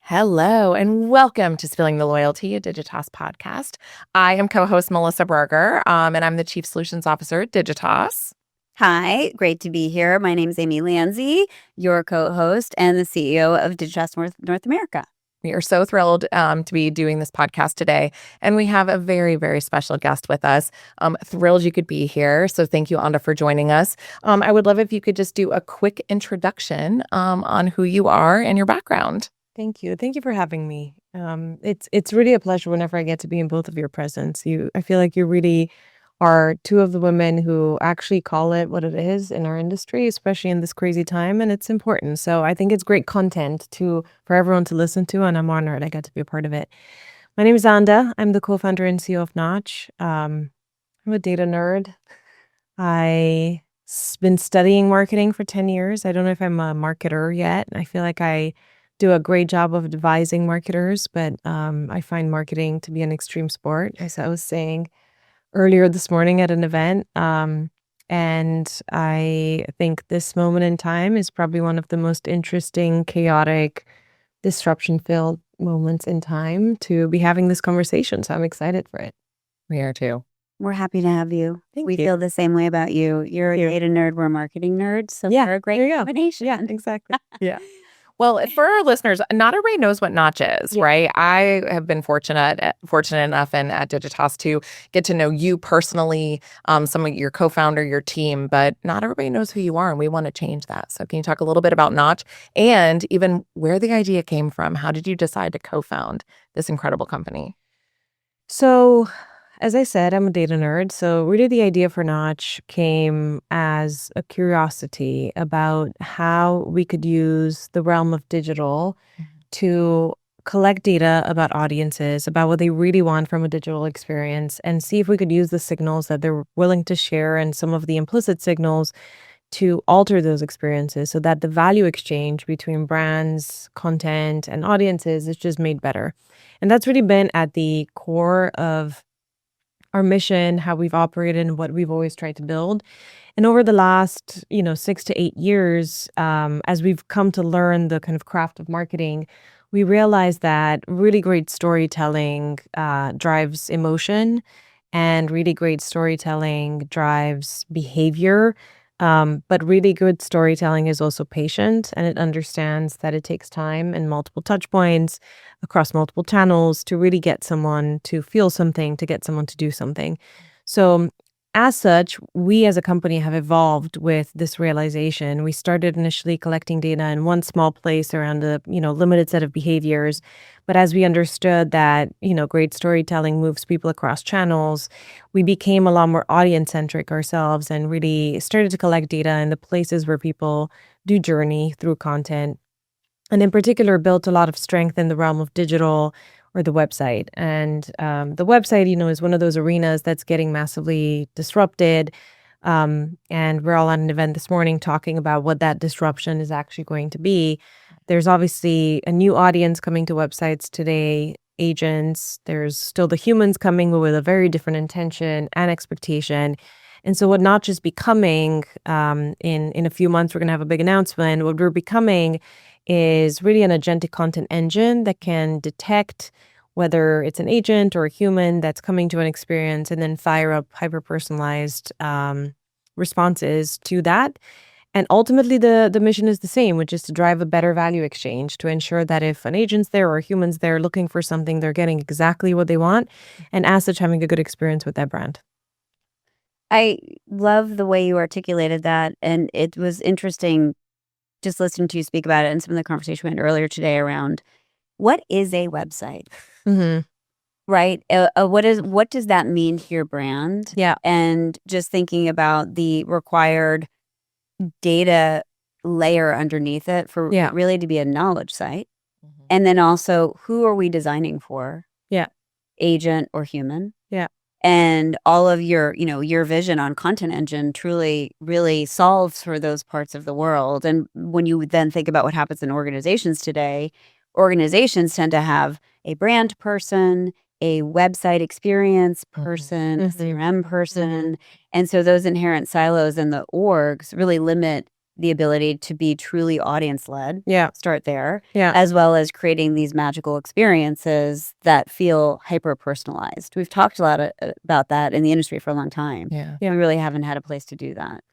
Hello, and welcome to Spilling the Loyalty, a Digitas podcast. I am co-host Melissa Berger, and I'm the Chief Solutions Officer at Digitas. Hi, great to be here. My name is Amy Lanzi, your co-host and the CEO of Digitas North America. We are so thrilled to be doing this podcast today, and we have a very, very special guest with us. Thrilled you could be here, so thank you, Anda, for joining us. I would love if you could just do a quick introduction on who you are and your background. Thank you. Thank you for having me. It's really a pleasure whenever I get to be in both of your presence. I feel like you really are two of the women who actually call it what it is in our industry, especially in this crazy time, and it's important. So I think it's great content for everyone to listen to, and I'm honored I got to be a part of it. My name is Anda. I'm the co-founder and CEO of Notch. I'm a data nerd. I've been studying marketing for 10 years. I don't know if I'm a marketer yet. I feel like I do a great job of advising marketers, but I find marketing to be an extreme sport, as I was saying earlier this morning at an event. And I think this moment in time is probably one of the most interesting, chaotic, disruption-filled moments in time to be having this conversation. So I'm excited for it. We are too. We're happy to have you. Thank we you. feel the same way about you. You're a data nerd, we're marketing nerds. So we're a great combination. Yeah, exactly. Yeah. Well, for our listeners, not everybody knows what Notch is, right? I have been fortunate enough and at Digitas to get to know you personally, some of your co-founder, your team, but not everybody knows who you are, and we want to change that. So can you talk a little bit about Notch and even where the idea came from? How did you decide to co-found this incredible company? So, as I said, I'm a data nerd. So really the idea for Notch came as a curiosity about how we could use the realm of digital to collect data about audiences, about what they really want from a digital experience, and see if we could use the signals that they're willing to share and some of the implicit signals to alter those experiences so that the value exchange between brands, content, and audiences is just made better. And that's really been at the core of our mission, how we've operated, and what we've always tried to build. And over the last, 6 to 8 years, as we've come to learn the kind of craft of marketing, we realized that really great storytelling drives emotion, and really great storytelling drives behavior. But really good storytelling is also patient, and it understands that it takes time and multiple touch points across multiple channels to really get someone to feel something, to get someone to do something. So as such, we as a company have evolved with this realization. We started initially collecting data in one small place around a, limited set of behaviors. But as we understood that, great storytelling moves people across channels, we became a lot more audience-centric ourselves and really started to collect data in the places where people do journey through content. And in particular, built a lot of strength in the realm of digital or the website. And the website, is one of those arenas that's getting massively disrupted. And we're all at an event this morning talking about what that disruption is actually going to be. There's obviously a new audience coming to websites today, agents. There's still the humans coming, but with a very different intention and expectation. And so what Notch is becoming, in a few months, we're going to have a big announcement. What we're becoming is really an agentic content engine that can detect whether it's an agent or a human that's coming to an experience and then fire up hyper-personalized responses to that. And ultimately, the mission is the same, which is to drive a better value exchange to ensure that if an agent's there or a human's there looking for something, they're getting exactly what they want, and as such, having a good experience with that brand. I love the way you articulated that. And it was interesting just listening to you speak about it and some of the conversation we had earlier today around what is a website, right? What does that mean to your brand? Yeah. And just thinking about the required data layer underneath it for it really to be a knowledge site. And then also, who are we designing for? Yeah. Agent or human? Yeah. And all of your vision on content engine truly really solves for those parts of the world. And when you then think about what happens in organizations today, organizations tend to have a brand person, a website experience person, a CRM person. And so those inherent silos in the orgs really limit the ability to be truly audience-led. Yeah. Start there. Yeah. As well as creating these magical experiences that feel hyper-personalized. We've talked a lot about that in the industry for a long time. Yeah. We really haven't had a place to do that.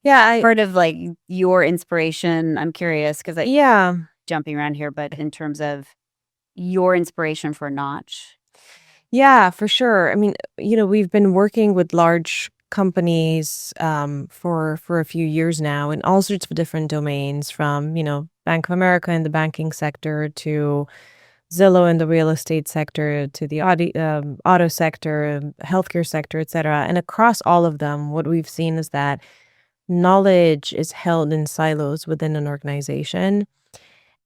Yeah. Part of like your inspiration, I'm curious because Yeah. jumping around here, but in terms of your inspiration for Notch. Yeah, for sure. I mean, we've been working with large companies for a few years now in all sorts of different domains, from Bank of America in the banking sector to Zillow in the real estate sector to the auto sector, healthcare sector, etc. And across all of them, what we've seen is that knowledge is held in silos within an organization.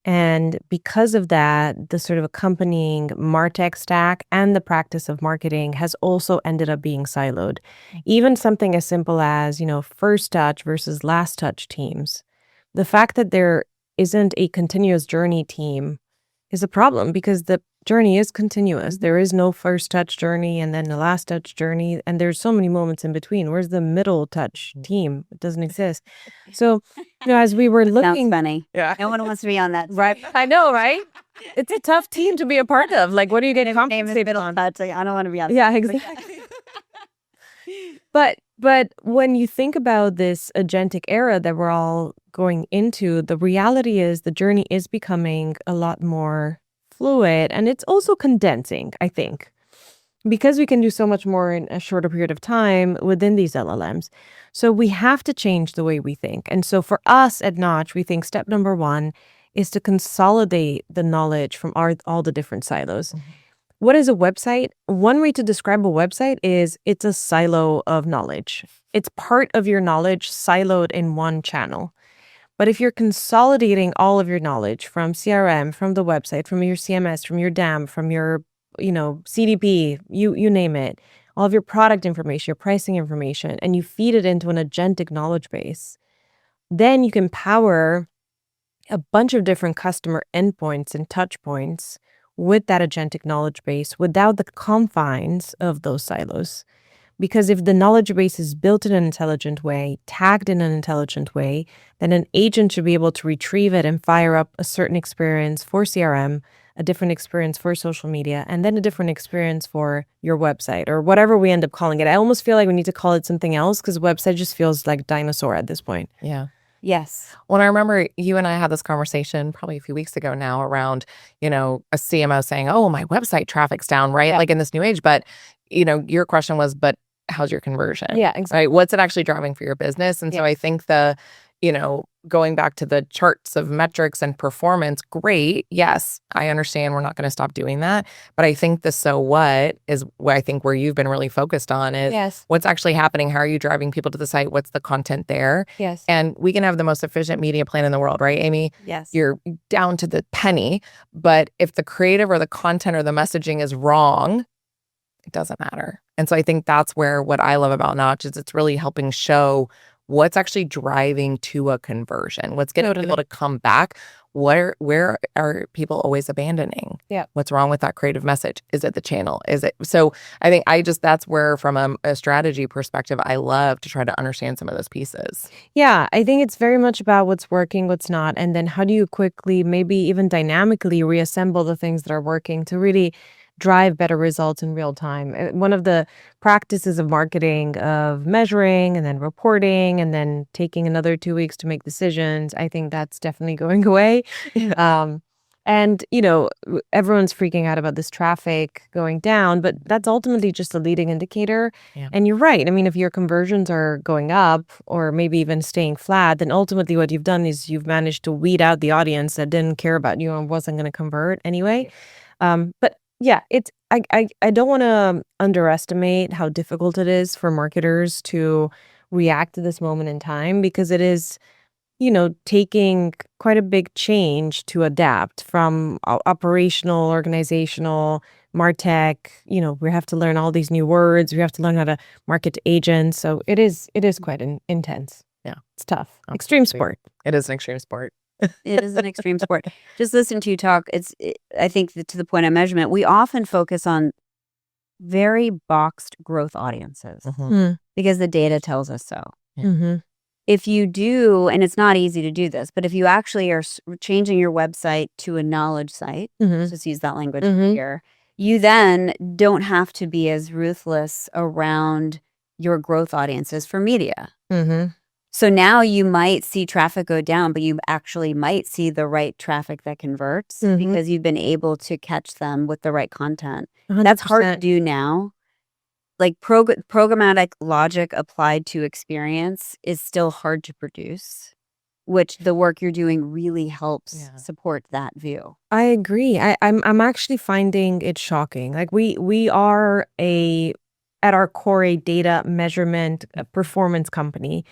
And because of that, the sort of accompanying MarTech stack and the practice of marketing has also ended up being siloed. Even something as simple as, first touch versus last touch teams. The fact that there isn't a continuous journey team is a problem because the journey is continuous. There is no first touch journey and then the last touch journey. And there's so many moments in between. Where's the middle touch team? It doesn't exist. So, as we were Sounds looking, funny. Yeah. No one wants to be on that. right? I know, right? It's a tough team to be a part of. Like, what do you get Name is compensated middle on? touch. Like, I don't want to be on. Yeah, exactly. But when you think about this agentic era that we're all going into, the reality is the journey is becoming a lot more fluid, and it's also condensing, I think, because we can do so much more in a shorter period of time within these LLMs. So we have to change the way we think. And so for us at Notch, we think step number one is to consolidate the knowledge from all the different silos. Mm-hmm. What is a website? One way to describe a website is it's a silo of knowledge. It's part of your knowledge siloed in one channel. But if you're consolidating all of your knowledge from CRM, from the website, from your CMS, from your DAM, from your, CDP, you name it, all of your product information, your pricing information, and you feed it into an agentic knowledge base, then you can power a bunch of different customer endpoints and touch points with that agentic knowledge base without the confines of those silos. Because if the knowledge base is built in an intelligent way, tagged in an intelligent way, then an agent should be able to retrieve it and fire up a certain experience for CRM, a different experience for social media, and then a different experience for your website or whatever we end up calling it. I almost feel like we need to call it something else because website just feels like dinosaur at this point. Yeah. Yes. Well, I remember you and I had this conversation probably a few weeks ago now around, a CMO saying, oh, my website traffic's down, right? Yeah. Like in this new age. But, your question was, but how's your conversion? Yeah, exactly. Right? What's it actually driving for your business? And so I think going back to the charts of metrics and performance, great. Yes, I understand we're not going to stop doing that. But I think the so what is what I think where you've been really focused on is Yes. what's actually happening. How are you driving people to the site? What's the content there? Yes. And we can have the most efficient media plan in the world, right, Amy? Yes. You're down to the penny. But if the creative or the content or the messaging is wrong, it doesn't matter. And so I think that's where what I love about Notch is it's really helping show what's actually driving to a conversion, what's getting people to come back. Where are people always abandoning? Yeah. What's wrong with that creative message? Is it the channel? Is it? So I think that's where from a strategy perspective, I love to try to understand some of those pieces. Yeah, I think it's very much about what's working, what's not, and then how do you quickly, maybe even dynamically reassemble the things that are working to really drive better results in real time. One of the practices of marketing of measuring and then reporting and then taking another 2 weeks to make decisions, I think that's definitely going away. And, everyone's freaking out about this traffic going down, but that's ultimately just a leading indicator. Yeah. And you're right. I mean, if your conversions are going up or maybe even staying flat, then ultimately what you've done is you've managed to weed out the audience that didn't care about you and wasn't going to convert anyway. But yeah, I don't want to underestimate how difficult it is for marketers to react to this moment in time because it is, taking quite a big change to adapt from operational, organizational, MarTech. We have to learn all these new words. We have to learn how to market to agents. So it is quite intense. Yeah. It's tough. Extreme sport. It is an extreme sport. It is an extreme sport. Just listen to you talk. I think that to the point of measurement, we often focus on very boxed growth audiences Mm-hmm. because the data tells us so. Mm-hmm. if you do, and it's not easy to do this, but if you actually are changing your website to a knowledge site, Mhm. just use that language Mhm. here, you then don't have to be as ruthless around your growth audiences for media. Mhm. So now you might see traffic go down, but you actually might see the right traffic that converts Mhm. because you've been able to catch them with the right content. That's hard to 100%. do now. Like programmatic logic applied to experience is still hard to produce, which the work you're doing really helps Yeah. support that view. I agree. I'm actually finding it shocking. Like we are at our core a data measurement performance company.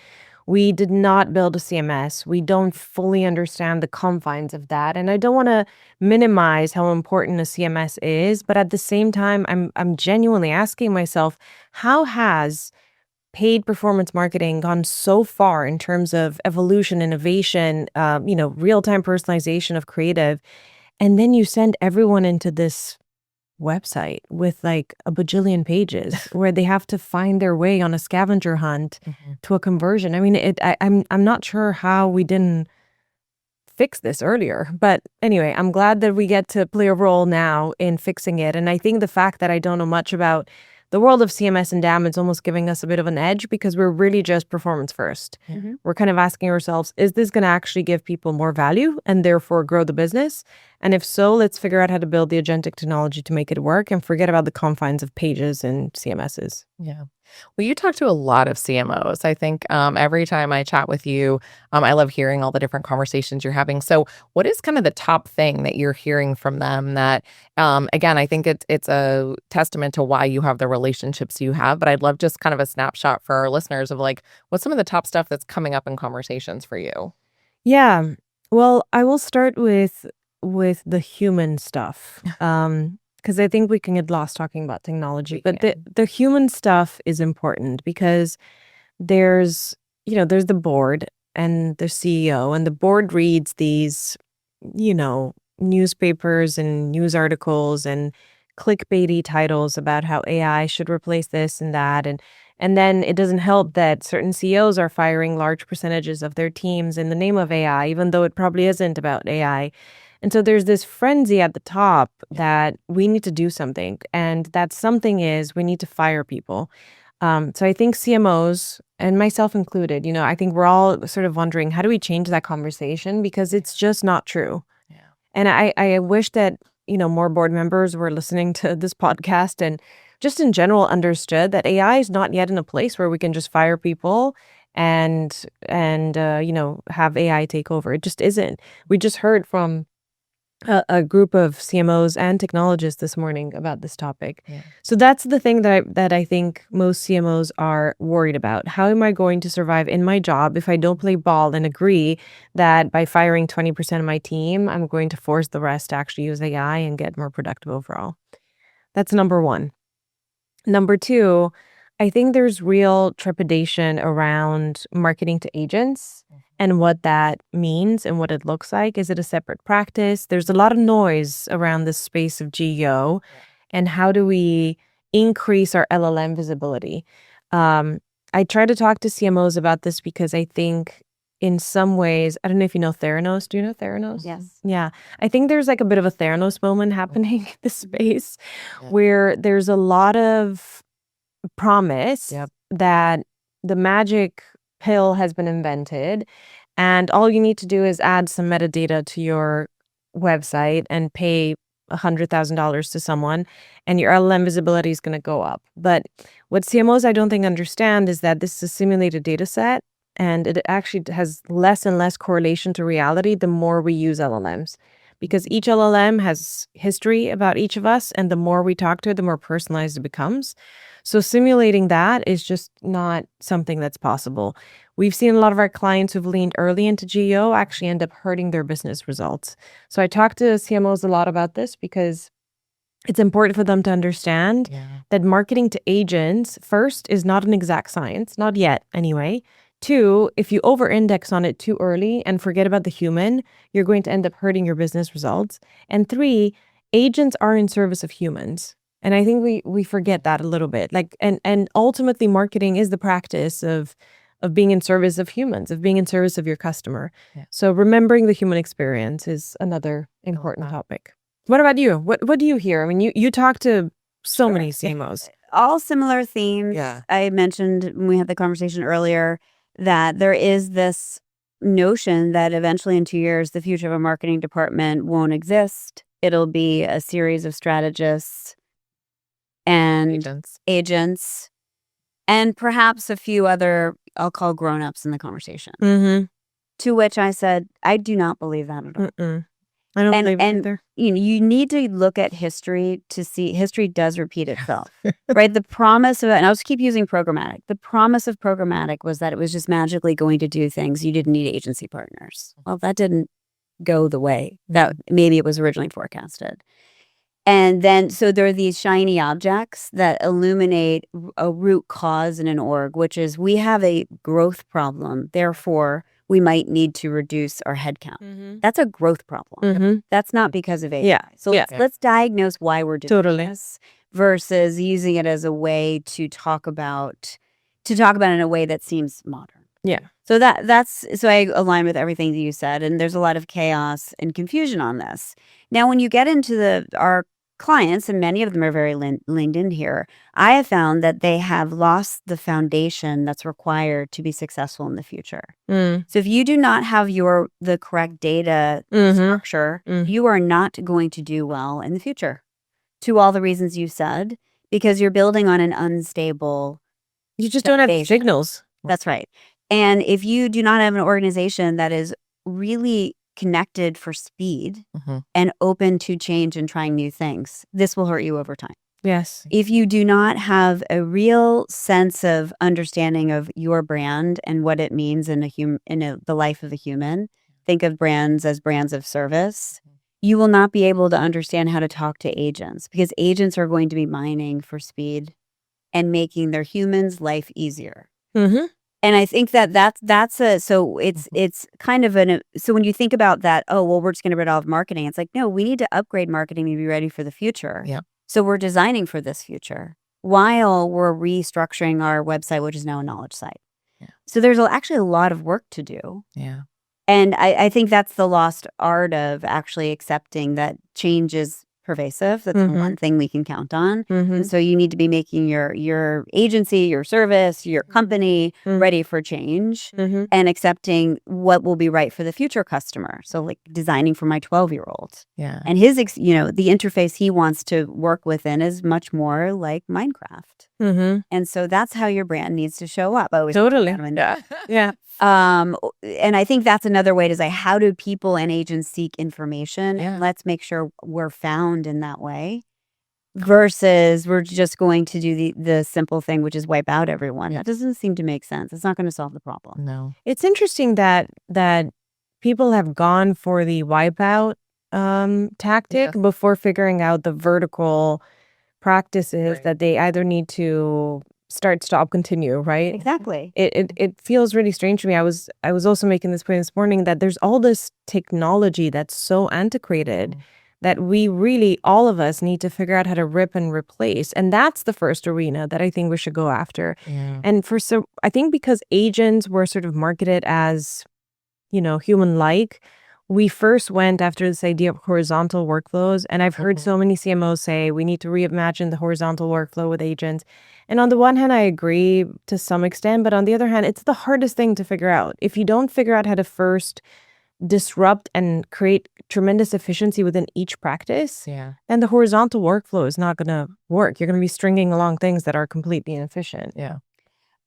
We did not build a CMS. We don't fully understand the confines of that. And I don't want to minimize how important a CMS is, but at the same time, I'm genuinely asking myself, how has paid performance marketing gone so far in terms of evolution, innovation, real-time personalization of creative, and then you send everyone into this website with like a bajillion pages where they have to find their way on a scavenger hunt Mhm. to a conversion. I mean, I'm not sure how we didn't fix this earlier. But anyway, I'm glad that we get to play a role now in fixing it. And I think the fact that I don't know much about the world of CMS and DAM is almost giving us a bit of an edge because we're really just performance first. Yeah. Mhm. We're kind of asking ourselves, is this going to actually give people more value and therefore grow the business? And if so, let's figure out how to build the agentic technology to make it work and forget about the confines of pages and CMSs. Yeah. Well, you talk to a lot of CMOs. I think every time I chat with you, I love hearing all the different conversations you're having. So, what is kind of the top thing that you're hearing from them that, again, I think it's a testament to why you have the relationships you have. But I'd love just kind of a snapshot for our listeners of like what's some of the top stuff that's coming up in conversations for you. Yeah. Well, I will start with the human stuff. Because I think we can get lost talking about technology. We But can. the human stuff is important because there's, there's the board and the CEO, and the board reads these, newspapers and news articles and clickbaity titles about how AI should replace this and that. And then it doesn't help that certain CEOs are firing large percentages of their teams in the name of AI, even though it probably isn't about AI. And so there's this frenzy at the top that we need to do something. And that something is we need to fire people. So I think CMOs, and myself included, I think we're all sort of wondering, how do we change that conversation? Because it's just not true. Yeah. And I wish that, more board members were listening to this podcast and just in general understood that AI is not yet in a place where we can just fire people and have AI take over. It just isn't. We just heard from a group of CMOs and technologists this morning about this topic. Yeah. So that's the thing that I think most CMOs are worried about. How am I going to survive in my job if I don't play ball and agree that by firing 20% of my team, I'm going to force the rest to actually use AI and get more productive overall? That's number one. Number two, I think there's real trepidation around marketing to agents and what that means and what it looks like. Is it a separate practice? There's a lot of noise around this space of GEO. Yeah. And how do we increase our LLM visibility? I try to talk to CMOs about this because I think in some ways, I don't know if you know Theranos. Do you know Theranos? Yes. Yeah. I think there's like a bit of a Theranos moment happening in this space Yeah. where there's a lot of promise Yep. that the magic pill has been invented and all you need to do is add some metadata to your website and pay $100,000 to someone and your LLM visibility is going to go up. But what CMOs I don't think understand is that this is a simulated data set and it actually has less and less correlation to reality the more we use LLMs. Because each LLM has history about each of us, and the more we talk to it, the more personalized it becomes. So simulating that is just not something that's possible. We've seen a lot of our clients who've leaned early into GEO actually end up hurting their business results. So I talk to CMOs a lot about this because it's important for them to understand Yeah. that marketing to agents, first, is not an exact science, not yet anyway. Two, if you over-index on it too early and forget about the human, you're going to end up hurting your business results. And three, agents are in service of humans. And I think we forget that a little bit. Like and ultimately marketing is the practice of being in service of humans, of being in service of your customer. Yeah. So remembering the human experience is another important topic. What about you? What do you hear? I mean, you talk to so many CMOs. All similar themes. Yeah. I mentioned when we had the conversation earlier that there is this notion that eventually in 2 years, the future of a marketing department won't exist. It'll be a series of strategists and agents and perhaps a few other, I'll call grown-ups in the conversation. Mm-hmm. To which I said, I do not believe that at all. Mm-mm. I don't believe it either. You need to look at history to see history does repeat itself, right? The promise of it, and I'll just keep using programmatic. The promise of programmatic was that it was just magically going to do things. You didn't need agency partners. Well, that didn't go the way that maybe it was originally forecasted. And then, so there are these shiny objects that illuminate a root cause in an org, which is we have a growth problem. Therefore, we might need to reduce our headcount. Mm-hmm. That's a growth problem. Mm-hmm. That's not because of AI. Yeah. So let's diagnose why we're doing this versus using it as a way to talk about in a way that seems modern. Yeah. So so I align with everything that you said, and there's a lot of chaos and confusion on this. Now, when you get into our clients, and many of them are very leaned in here, I have found that they have lost the foundation that's required to be successful in the future. Mm. So if you do not have the correct data structure, you are not going to do well in the future. To all the reasons you said, because you're building on an unstable. You just don't have signals. That's right. And if you do not have an organization that is really connected for speed and open to change and trying new things, this will hurt you over time. Yes. If you do not have a real sense of understanding of your brand and what it means in the life of a human, think of brands as brands of service, you will not be able to understand how to talk to agents, because agents are going to be mining for speed and making their humans' life easier. Mm-hmm. And I think so it's kind of so when you think about that, oh, well, we're just going to rid all of marketing. It's like, no, we need to upgrade marketing to be ready for the future. Yeah. So we're designing for this future while we're restructuring our website, which is now a knowledge site. Yeah. So there's actually a lot of work to do. Yeah. And I think that's the lost art of actually accepting that change is pervasive. That's the one thing we can count on. And so you need to be making your agency, your service, your company ready for change and accepting what will be right for the future customer. So like designing for my 12-year-old. Yeah. And his, the interface he wants to work within is much more like Minecraft. And so that's how your brand needs to show up. Totally. Yeah. And I think that's another way to say, how do people and agents seek information? Yeah. And let's make sure we're found in that way versus we're just going to do the simple thing, which is wipe out everyone. Yeah. That doesn't seem to make sense. It's not going to solve the problem. No. It's interesting that people have gone for the wipeout tactic before figuring out the vertical practices that they either need to start, stop, continue, right? Exactly. It feels really strange to me. I was also making this point this morning that there's all this technology that's so antiquated that we really, all of us, need to figure out how to rip and replace. And that's the first arena that I think we should go after. Yeah. And I think because agents were sort of marketed as, human-like, we first went after this idea of horizontal workflows. And I've heard so many CMOs say we need to reimagine the horizontal workflow with agents. And on the one hand, I agree to some extent, but on the other hand, it's the hardest thing to figure out. If you don't figure out how to first disrupt and create tremendous efficiency within each practice, then the horizontal workflow is not going to work. You're going to be stringing along things that are completely inefficient. Yeah.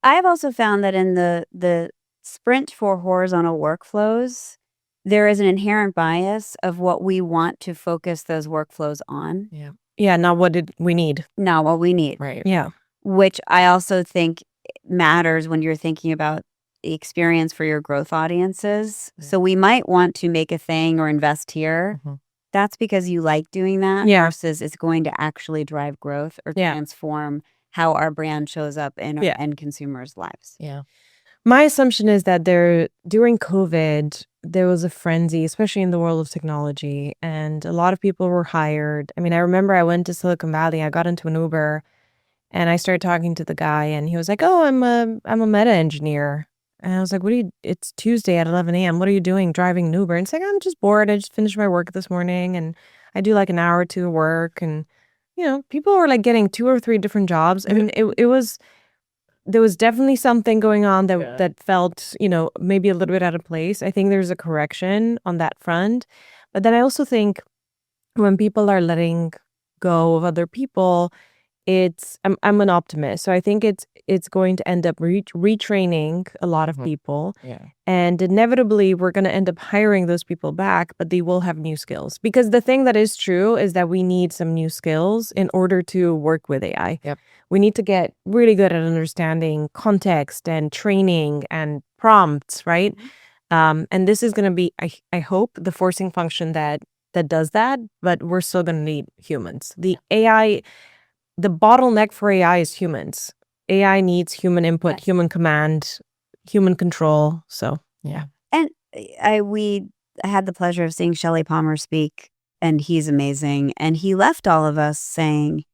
I've also found that in the sprint for horizontal workflows, there is an inherent bias of what we want to focus those workflows on. Yeah. Yeah, not what we need. Not what we need. Right. Yeah. Which I also think matters when you're thinking about the experience for your growth audiences. Yeah. So we might want to make a thing or invest here. That's because you like doing that versus it's going to actually drive growth or transform how our brand shows up in our end consumers' lives. Yeah. My assumption is that during COVID, there was a frenzy, especially in the world of technology, and a lot of people were hired. I mean, I remember I went to Silicon Valley, I got into an Uber, and I started talking to the guy, and he was like, "Oh, I'm a Meta engineer." And I was like, it's Tuesday at 11 a.m. What are you doing driving an Uber? And it's like, I'm just bored. I just finished my work this morning and I do like an hour or two of work. And, people were like getting 2 or 3 different jobs. I mean, there was definitely something going on that felt, maybe a little bit out of place. I think there's a correction on that front. But then I also think when people are letting go of other people, I'm an optimist. So I think it's going to end up retraining a lot of people. Yeah. And inevitably we're going to end up hiring those people back, but they will have new skills. Because the thing that is true is that we need some new skills in order to work with AI. Yep. We need to get really good at understanding context and training and prompts, right? And this is going to be, I hope, the forcing function that does that, but we're still going to need humans. The bottleneck for AI is humans. AI needs human input, human command, human control. So, yeah. And I had the pleasure of seeing Shelley Palmer speak, and he's amazing. And he left all of us saying,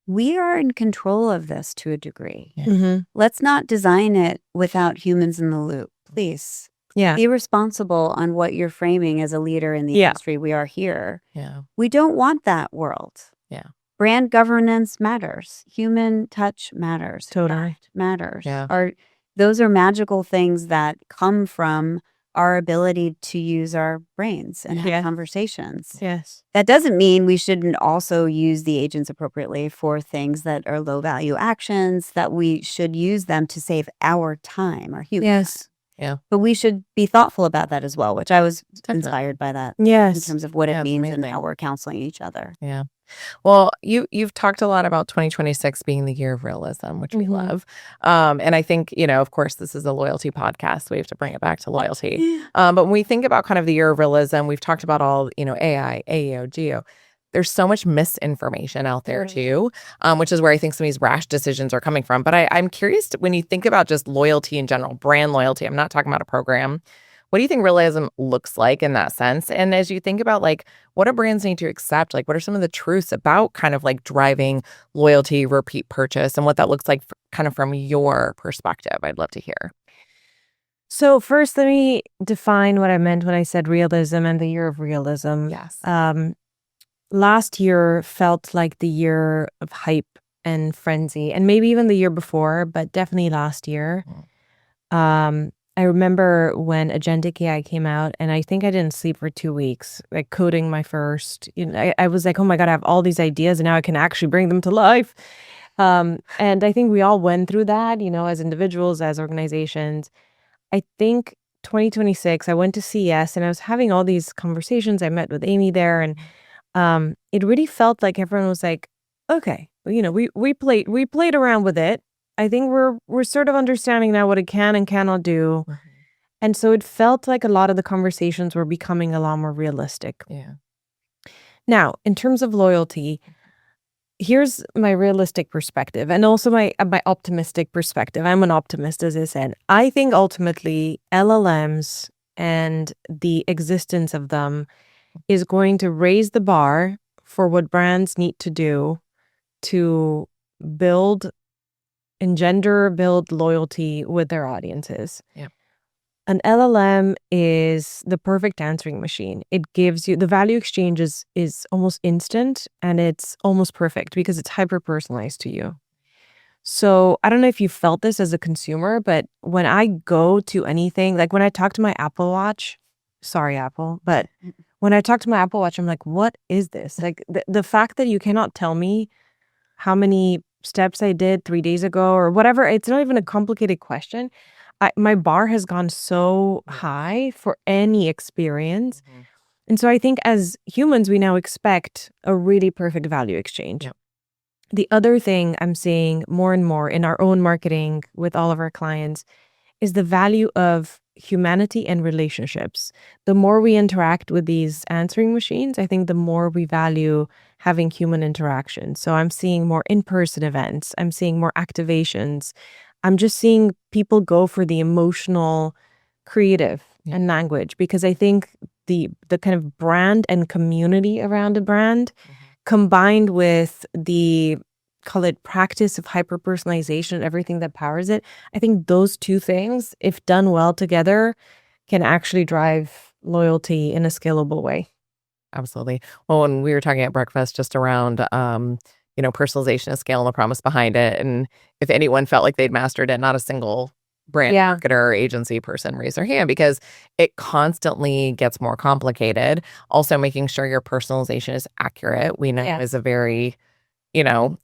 we are in control of this to a degree. Yeah. Mm-hmm. Let's not design it without humans in the loop, please. Yeah. Be responsible on what you're framing as a leader in the industry. We are here. Yeah. We don't want that world. Yeah. Brand governance matters. Human touch matters. Totally. Tact matters. Yeah. Those are magical things that come from our ability to use our brains and have conversations. Yes. That doesn't mean we shouldn't also use the agents appropriately for things that are low value actions, that we should use them to save our time, our human time. Yeah. But we should be thoughtful about that as well, which I was inspired by that. Yes. In terms of what it means and amazing. how we're counseling each other. Yeah. Well, you've talked a lot about 2026 being the year of realism, which we love. And I think, of course, this is a loyalty podcast. So we have to bring it back to loyalty. But when we think about kind of the year of realism, we've talked about all, AI, AEO, GEO. There's so much misinformation out there too, which is where I think some of these rash decisions are coming from. But I'm curious when you think about just loyalty in general, brand loyalty, I'm not talking about a program. What do you think realism looks like in that sense? And as you think about what do brands need to accept? What are some of the truths about kind of driving loyalty, repeat purchase, and what that looks like kind of from your perspective? I'd love to hear. So first, let me define what I meant when I said realism and the year of realism. Yes. Last year felt like the year of hype and frenzy, and maybe even the year before, but definitely last year. I remember when Agentic AI came out, and I think I didn't sleep for 2 weeks, coding my first. I was like, oh my God, I have all these ideas, and now I can actually bring them to life. And I think we all went through that, as individuals, as organizations. I think 2026, I went to CES, and I was having all these conversations. I met with Amy there, and it really felt like everyone was like, okay, we played around with it. I think we're sort of understanding now what it can and cannot do. And so it felt like a lot of the conversations were becoming a lot more realistic. Yeah. Now, in terms of loyalty, here's my realistic perspective and also my optimistic perspective. I'm an optimist, as I said. I think ultimately LLMs and the existence of them is going to raise the bar for what brands need to do to build loyalty with their audiences. Yeah. An LLM is the perfect answering machine. It gives you the value exchange is almost instant, and it's almost perfect because it's hyper personalized to you. So I don't know if you felt this as a consumer, but when I go to anything, like when I talk to my Apple Watch, sorry Apple, but when I talk to my Apple Watch, I'm like, what is this? Like the fact that you cannot tell me how many steps I did 3 days ago or whatever, it's not even a complicated question. My bar has gone so high for any experience. And so I think as humans, we now expect a really perfect value exchange. Yep. The other thing I'm seeing more and more in our own marketing with all of our clients is the value of humanity and relationships. The more we interact with these answering machines, I think the more we value having human interaction. So I'm seeing more in-person events. I'm seeing more activations. I'm just seeing people go for the emotional, creative, and language, because I think the kind of brand and community around a brand combined with the call it practice of hyper-personalization and everything that powers it, I think those two things, if done well together, can actually drive loyalty in a scalable way. Absolutely. Well, when we were talking at breakfast just around, personalization of scale and the promise behind it, and if anyone felt like they'd mastered it, not a single brand Yeah. marketer or agency person raised their hand because it constantly gets more complicated. Also, making sure your personalization is accurate, we know Yeah. is a very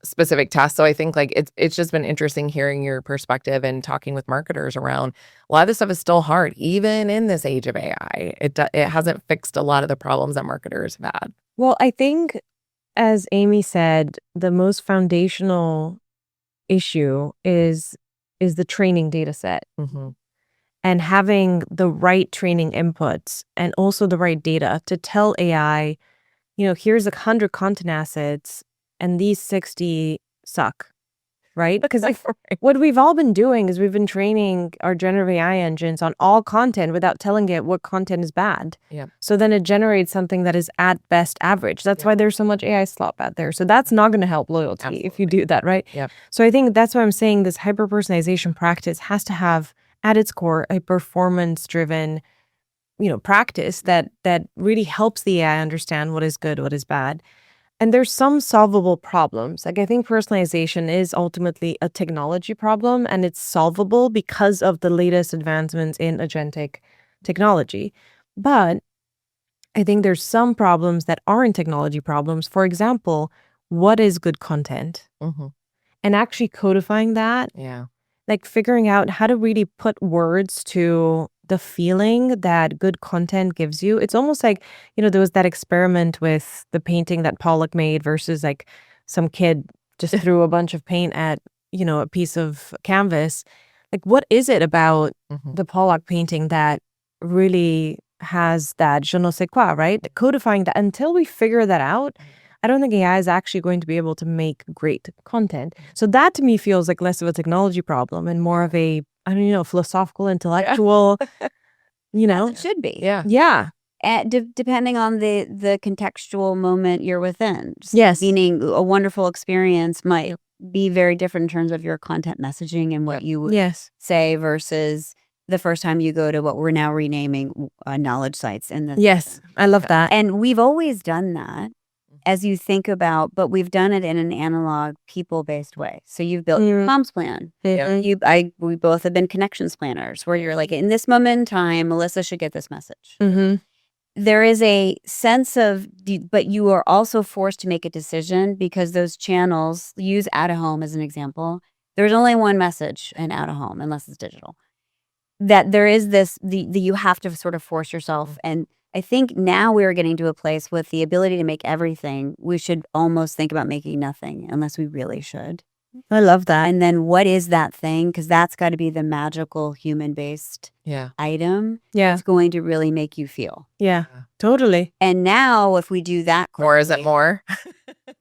specific task. So I think like it's just been interesting hearing your perspective and talking with marketers around a lot of this stuff is still hard, even in this age of AI. It hasn't fixed a lot of the problems that marketers have had. Well, I think, as Amy said, the most foundational issue is the training data set Mm-hmm. and having the right training inputs and also the right data to tell AI, here's 100 content assets and these 60 suck, right? Because what we've all been doing is we've been training our generative AI engines on all content without telling it what content is bad. Yeah. So then it generates something that is at best average. That's Yeah. why there's so much AI slop out there. So that's not going to help loyalty if you Absolutely. do that, right? Yep. So I think that's why I'm saying this hyper-personalization practice has to have at its core a performance-driven practice that really helps the AI understand what is good, what is bad. And there's some solvable problems. Like I think personalization is ultimately a technology problem and it's solvable because of the latest advancements in agentic technology. But I think there's some problems that aren't technology problems. For example, what is good content? Mm-hmm. And actually codifying that, Yeah. like figuring out how to really put words to the feeling that good content gives you. It's almost like, there was that experiment with the painting that Pollock made versus like some kid just threw a bunch of paint at, a piece of canvas. Like, what is it about Mm-hmm. the Pollock painting that really has that je ne sais quoi, right? Codifying that until we figure that out, I don't think AI is actually going to be able to make great content. So that to me feels like less of a technology problem and more of a, I don't know, philosophical, intellectual, As it should be. Yeah. Yeah. Depending on the contextual moment you're within. Yes. Meaning a wonderful experience might be very different in terms of your content messaging and what you would Yes. say versus the first time you go to what we're now renaming knowledge sites. Yes. I love that. And we've always done that as you think about, but we've done it in an analog, people-based way. So you've built your comms plan. Mhm. We both have been connections planners where you're like, in this moment in time, Melissa should get this message. Mhm. There is a sense of, but you are also forced to make a decision because those channels, use out of home as an example. There's only one message in out of home unless it's digital. That there is this, you have to sort of force yourself. And I think now we're getting to a place with the ability to make everything. We should almost think about making nothing unless we really should. I love that. And then what is that thing? Because that's got to be the magical human-based item. Yeah. It's going to really make you feel. Yeah. Totally. And now if we do that correctly, More isn't more.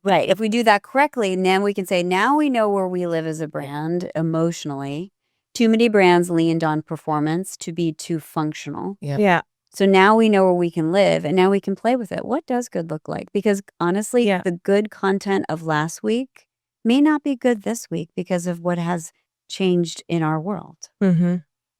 right. If we do that correctly, then we can say, now we know where we live as a brand emotionally. Too many brands leaned on performance to be too functional. Yep. Yeah. So now we know where we can live and now we can play with it. What does good look like? Because honestly, the good content of last week may not be good this week because of what has changed in our world. Mm-hmm.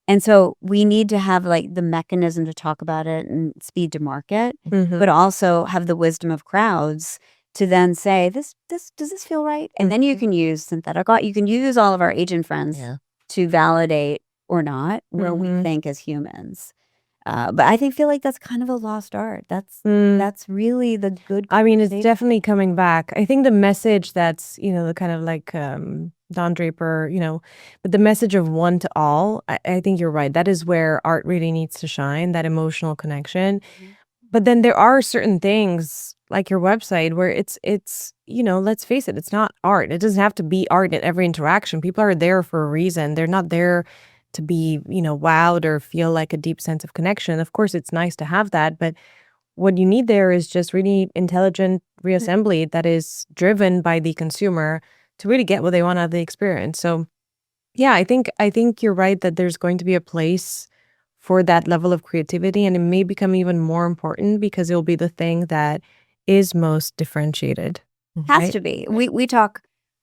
And so we need to have like the mechanism to talk about it and speed to market, Mhm. but also have the wisdom of crowds to then say, does this feel right? And then you can use synthetic, you can use all of our agent friends to validate or not where we think as humans. But I feel like that's kind of a lost art. That's really the good. I mean, it's definitely coming back. I think the message that's, the kind of like Don Draper, but the message of one to all, I think you're right. That is where art really needs to shine, that emotional connection. But then there are certain things like your website where it's let's face it, it's not art. It doesn't have to be art in every interaction. People are there for a reason. They're not there to be, wowed or feel like a deep sense of connection. Of course, it's nice to have that, but what you need there is just really intelligent reassembly that is driven by the consumer to really get what they want out of the experience. So, yeah, I think you're right that there's going to be a place for that level of creativity, and it may become even more important because it'll be the thing that is most differentiated. Has to be. We talk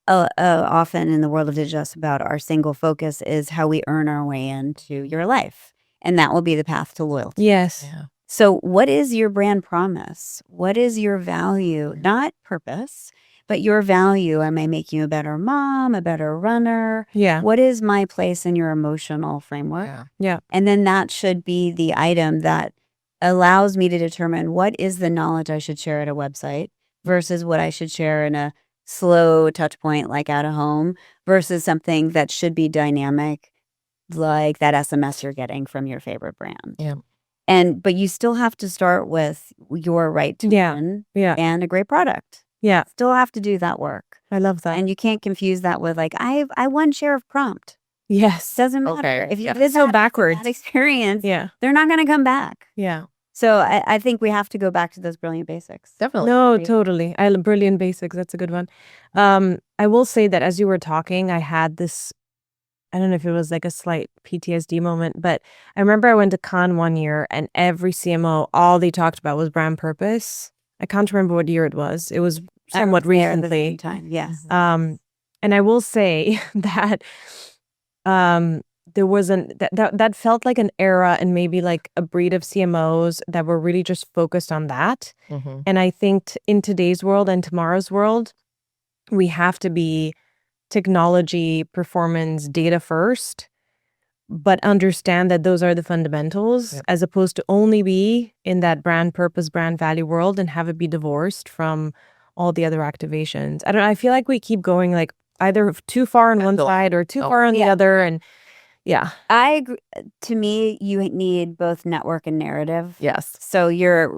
often in the world of Digest about our single focus is how we earn our way into your life. And that will be the path to loyalty. Yes. Yeah. So what is your brand promise? What is your value? Not purpose, but your value. Am I making you a better mom, a better runner? Yeah. What is my place in your emotional framework? Yeah. Yeah. And then that should be the item that allows me to determine what is the knowledge I should share at a website versus what I should share in a slow touch point like at a home versus something that should be dynamic like that SMS you're getting from your favorite brand. Yeah. But you still have to start with your right to Yeah. win Yeah. and a great product. Yeah. Still have to do that work. I love that. And you can't confuse that with like, I won share of prompt. Yes. Doesn't matter. Okay. If you Yeah. this So is backwards. that experience, Yeah. they're not going to come back. Yeah. So I think we have to go back to those brilliant basics. Definitely. No, Agree. totally. Brilliant basics. That's a good one. I will say that as you were talking, I had this, I don't know if it was like a slight PTSD moment, but I remember I went to Cannes one year and every CMO, all they talked about was brand purpose. I can't remember what year it was. It was somewhat There at the recently. same time. Yes. And I will say that there wasn't that felt like an era and maybe like a breed of CMOs that were really just focused on that. Mhm. And I think in today's world and tomorrow's world, we have to be technology, performance, data first, but understand that those are the fundamentals Yep. as opposed to only be in that brand purpose, brand value world and have it be divorced from all the other activations. I don't know. I feel like we keep going like either too far on one Absolutely. side or too Oh. far on the Yeah. other. And yeah. I agree. To me, you need both network and narrative. Yes. So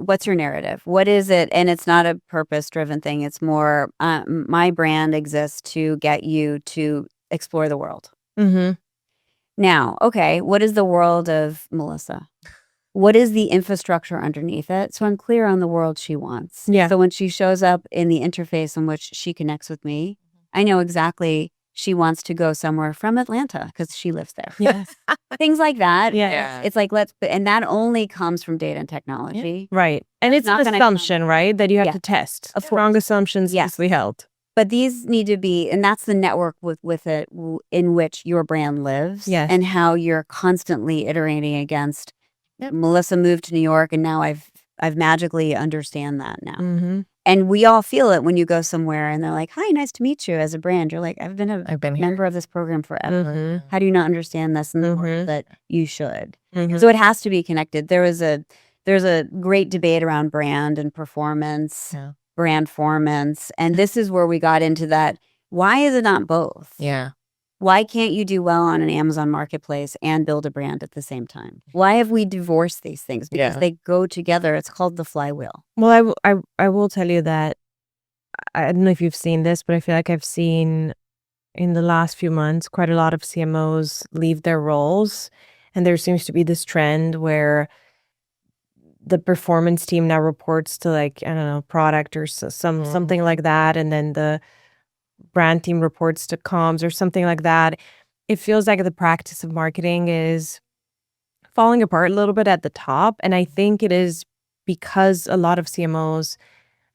what's your narrative? What is it? And it's not a purpose driven thing. It's more, my brand exists to get you to explore the world. Mm-hmm. Now, okay, what is the world of Melissa? What is the infrastructure underneath it? So I'm clear on the world she wants. Yeah. So when she shows up in the interface in which she connects with me, I know exactly she wants to go somewhere from Atlanta because she lives there. Yes. Things like that. Yeah. Yeah. It's like, and that only comes from data and technology. Right. And it's not an gonna assumption, right? That you have Yeah. to test. Of Strong course. assumptions Yeah. easily held. But these need to be, and that's the network with it in which your brand lives. Yes. And how you're constantly iterating against. Yep. Melissa moved to New York, and now I've magically understand that now. Mm-hmm. And we all feel it when you go somewhere, and they're like, "Hi, nice to meet you." As a brand, you're like, "I've been a I've been here. member of this program forever. Mm-hmm. How do you not understand this and the work Mhm. that you should?" Mm-hmm. So it has to be connected. There's a great debate around brand and performance, Yeah. brand formance, and this is where we got into that. Why is it not both? Yeah. Why can't you do well on an Amazon marketplace and build a brand at the same time? Why have we divorced these things? Because Yeah. they go together. It's called the flywheel. Well, I will tell you that I don't know if you've seen this, but I feel like I've seen in the last few months quite a lot of CMOs leave their roles. And there seems to be this trend where the performance team now reports to like, I don't know, product or something like that. And then the brand team reports to comms or something like that. It feels like the practice of marketing is falling apart a little bit at the top. And I think it is because a lot of CMOs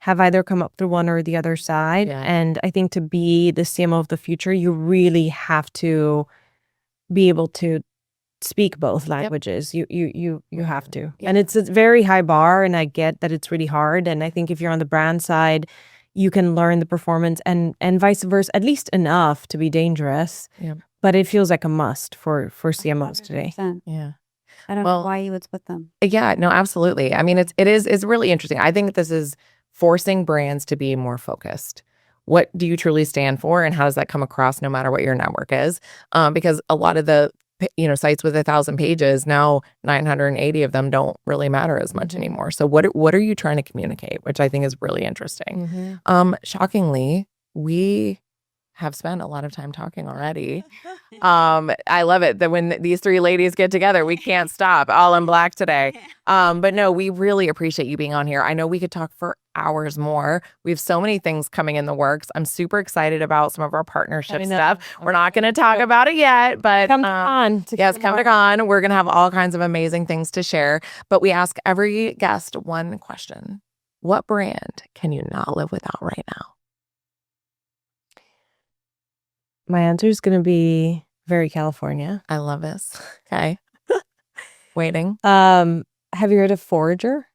have either come up through one or the other side. Yeah. And I think to be the CMO of the future, you really have to be able to speak both languages. You have to. Yeah. And it's a very high bar, and I get that it's really hard. And I think if you're on the brand side, you can learn the performance and vice versa, at least enough to be dangerous. Yeah. But it feels like a must for CMOs today. 100%. Yeah. I don't Well- know why you would split them. Yeah, no, absolutely. I mean, it's really interesting. I think this is forcing brands to be more focused. What do you truly stand for, and how does that come across no matter what your network is? Because a lot of the sites with 1,000 pages now, 980 of them don't really matter as much anymore. So what are you trying to communicate? Which I think is really interesting. Shockingly, we have spent a lot of time talking already. I love it that when these three ladies get together, we can't stop. All in black today. But no, we really appreciate you being on here. I know we could talk for hours more. We have so many things coming in the works. I'm super excited about some of our partnership I know. stuff. We're not going to talk about it yet, but Come on. yes, come to Con. We're going to have all kinds of amazing things to share. But we ask every guest one question. What brand can you not live without right now? My answer is going to be very California. I love this. Okay. Waiting. Have you heard of Forager?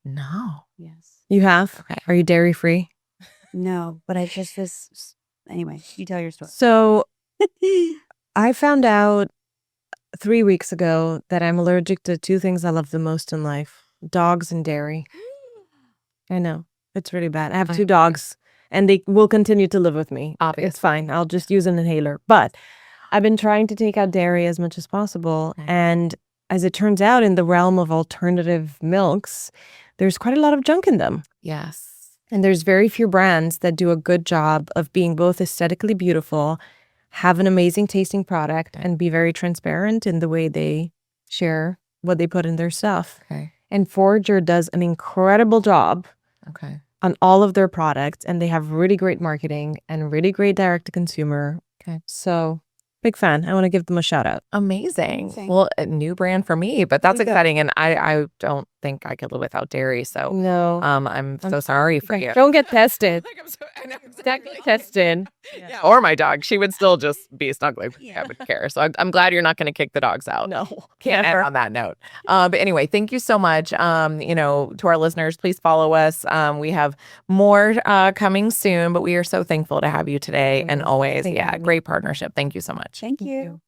No. Yes. You have? Okay. Are you dairy free? No, but I just this. Anyway, you tell your story. So I found out 3 weeks ago that I'm allergic to two things I love the most in life: dogs and dairy. I know. It's really bad. I have I- 2 dogs and they will continue to live with me. Obviously. It's fine. I'll just use an inhaler. But I've been trying to take out dairy as much as possible. Okay. And as it turns out, in the realm of alternative milks, there's quite a lot of junk in them. Yes. And there's very few brands that do a good job of being both aesthetically beautiful, have an amazing tasting product, and be very transparent in the way they share what they put in their stuff. Okay. And Forager does an incredible job Okay. on all of their products, and they have really great marketing and really great direct to consumer. Okay. So big fan. I want to give them a shout out. Amazing. Amazing. Well, a new brand for me, but that's There you go. exciting. And I don't think I could live without dairy. So No. I'm so sorry for you. Don't get tested. Like, I know That get tested. Yeah, or my dog. She would still just be snuggling. Yeah. I would care. So I'm glad you're not going to kick the dogs out. No. Can't end Never. on that note. But anyway, thank you so much. To our listeners, please follow us. We have more coming soon, but we are so thankful to have you today and always. Thank Yeah, you. great partnership. Thank you so much. Thank you.